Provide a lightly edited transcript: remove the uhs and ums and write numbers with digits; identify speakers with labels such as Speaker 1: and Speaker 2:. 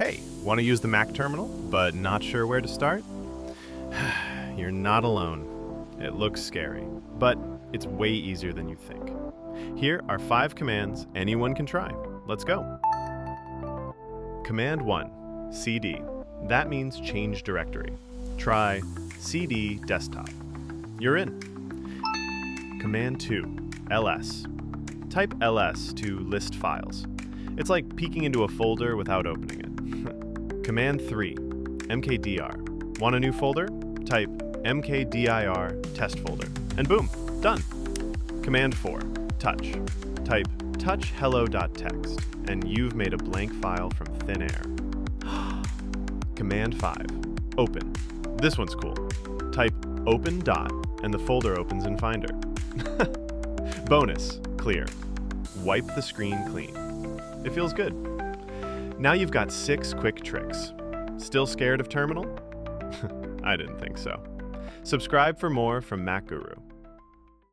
Speaker 1: Hey, want to use the Mac terminal, but not sure where to start? You're not alone. It looks scary, but it's way easier than you think. Here are 5 commands anyone can try. Let's go. Command 1, cd. That means change directory. Try cd desktop. You're in. Command 2, ls. Type ls to list files. It's like peeking into a folder without opening it. Command 3, mkdir. Want a new folder? Type mkdir TestFolder, and boom, done. Command 4, touch. Type touch hello.txt, and you've made a blank file from thin air. Command 5, open. This one's cool. Type open dot, and the folder opens in Finder. Bonus, clear. Wipe the screen clean. It feels good. Now you've got 6 quick tricks. Still scared of terminal? I didn't think so. Subscribe for more from Mac Guru.